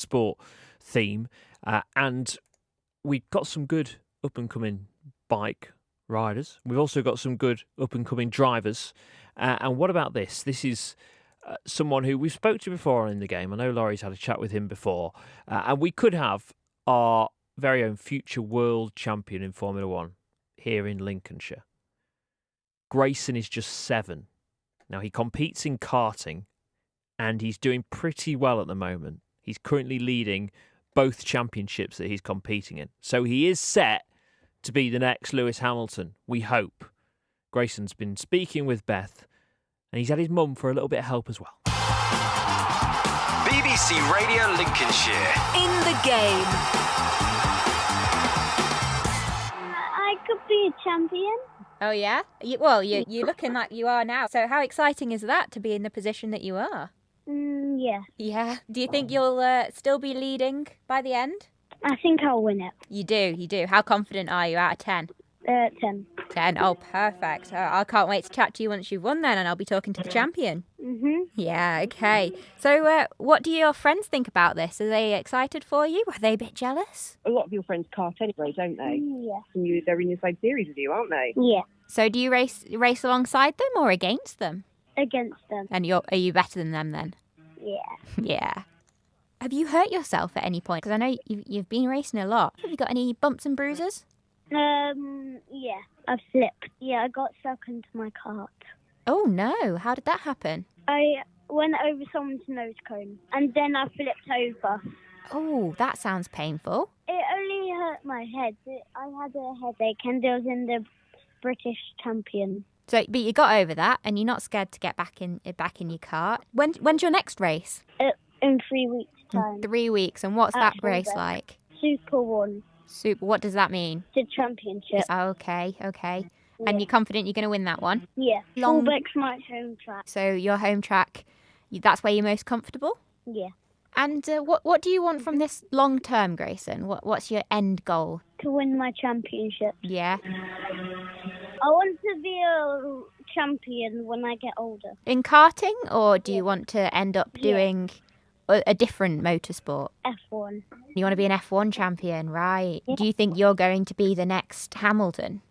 motorsport theme. And we've got some good up-and-coming bike riders. We've also got some good up-and-coming drivers. And what about this? This is someone who we've spoke to before in the game. I know Laurie's had a chat with him before. And we could have our very own future world champion in Formula One here in Lincolnshire. Grayson is just 7. Now, he competes in karting, and he's doing pretty well at the moment. He's currently leading both championships that he's competing in. So he is set to be the next Lewis Hamilton, we hope. Grayson's been speaking with Beth, and he's had his mum for a little bit of help as well. BBC Radio Lincolnshire. In the game. I could be a champion. Oh, yeah? You're looking like you are now. So how exciting is that to be in the position that you are? Yeah. Yeah. Do you think you'll still be leading by the end? I think I'll win it. You do. How confident are you out of 10? 10. 10. Oh, perfect. I can't wait to chat to you once you've won then, and I'll be talking to the champion. Mhm. Yeah, okay. So what do your friends think about this? Are they excited for you? Are they a bit jealous? A lot of your friends kart anyway, don't they? Yeah. And they're in the same series as you, aren't they? Yeah. So do you race alongside them or against them? Against them. And are you better than them then? Yeah. Yeah. Have you hurt yourself at any point? Because I know you've been racing a lot. Have you got any bumps and bruises? Yeah. I flipped. Yeah, I got stuck into my cart. Oh, no. How did that happen? I went over someone's nose cone, and then I flipped over. Oh, that sounds painful. It only hurt my head. I had a headache, and I was in the British champion. So, but you got over that, and you're not scared to get back in your cart. When's your next race? In 3 weeks' time. In 3 weeks. And what's that race like? Super One. Super. What does that mean? The championship. Okay. Yeah. And you're confident you're going to win that one? Yeah. Fullbeck's my home track. So your home track, that's where you're most comfortable? Yeah. And what do you want from this long term, Grayson? What's your end goal? To win my championship. Yeah. I want to be a champion when I get older. In karting, or do you want to end up doing a different motorsport? F1. You want to be an F1 champion, right? Yeah. Do you think you're going to be the next Hamilton?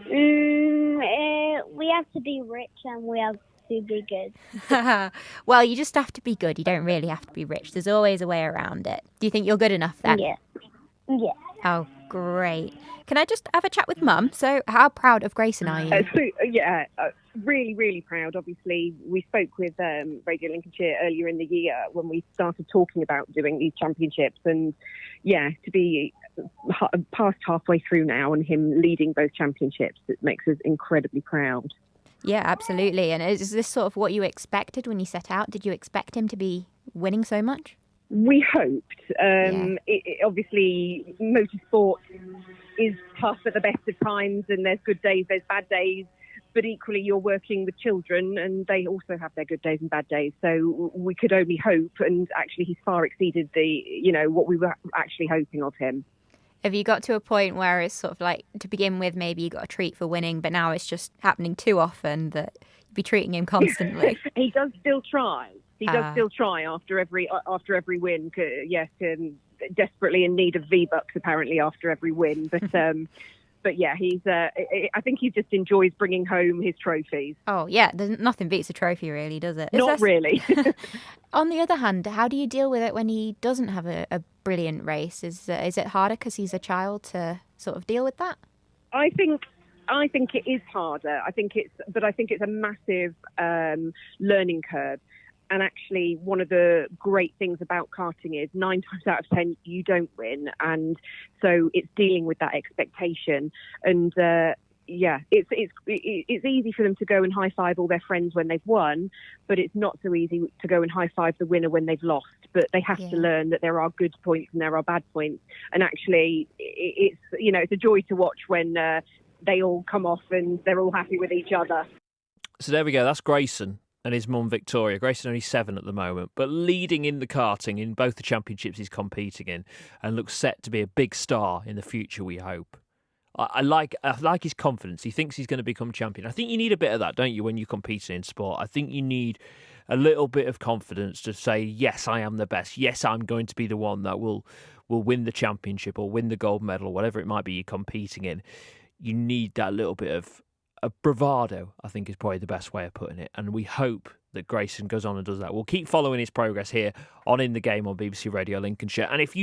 We have to be rich and we have to be good. Well, you just have to be good. You don't really have to be rich. There's always a way around it. Do you think you're good enough then? Yeah. Oh, great. Can I just have a chat with Mum? So how proud of Grayson are you? Really, really proud. Obviously, we spoke with Radio Lincolnshire earlier in the year when we started talking about doing these championships. And to be past halfway through now and him leading both championships, it makes us incredibly proud. Yeah, absolutely. And is this sort of what you expected when you set out? Did you expect him to be winning so much? We hoped. Obviously, motorsport is tough at the best of times, and there's good days, there's bad days. But equally, you're working with children, and they also have their good days and bad days. So we could only hope, and actually, he's far exceeded what we were actually hoping of him. Have you got to a point where it's sort of like, to begin with, maybe you got a treat for winning, but now it's just happening too often that you'd be treating him constantly? He does still try. He does still try after every win. Yes, desperately in need of V-Bucks apparently after every win. But yeah, he's. I think he just enjoys bringing home his trophies. Oh yeah, there's nothing beats a trophy, really, does it? Not really. On the other hand, how do you deal with it when he doesn't have a brilliant race? Is it harder because he's a child to sort of deal with that? I think it is harder. I think it's a massive learning curve. And actually, one of the great things about karting is 9 times out of 10 you don't win, and so it's dealing with that expectation. And it's easy for them to go and high five all their friends when they've won, but it's not so easy to go and high five the winner when they've lost. But they have to learn that there are good points and there are bad points. And actually, it's a joy to watch when they all come off and they're all happy with each other. So there we go. That's Grayson and his mum Victoria. Grayson only 7 at the moment, but leading in the karting in both the championships he's competing in, and looks set to be a big star in the future, we hope. I like his confidence. He thinks he's going to become champion. I think you need a bit of that, don't you, when you're competing in sport? I think you need a little bit of confidence to say, yes, I am the best. Yes, I'm going to be the one that will win the championship or win the gold medal or whatever it might be you're competing in. You need that little bit of bravado, I think is probably the best way of putting it. And we hope that Grayson goes on and does that. We'll keep following his progress here on In the Game on BBC Radio Lincolnshire. And if you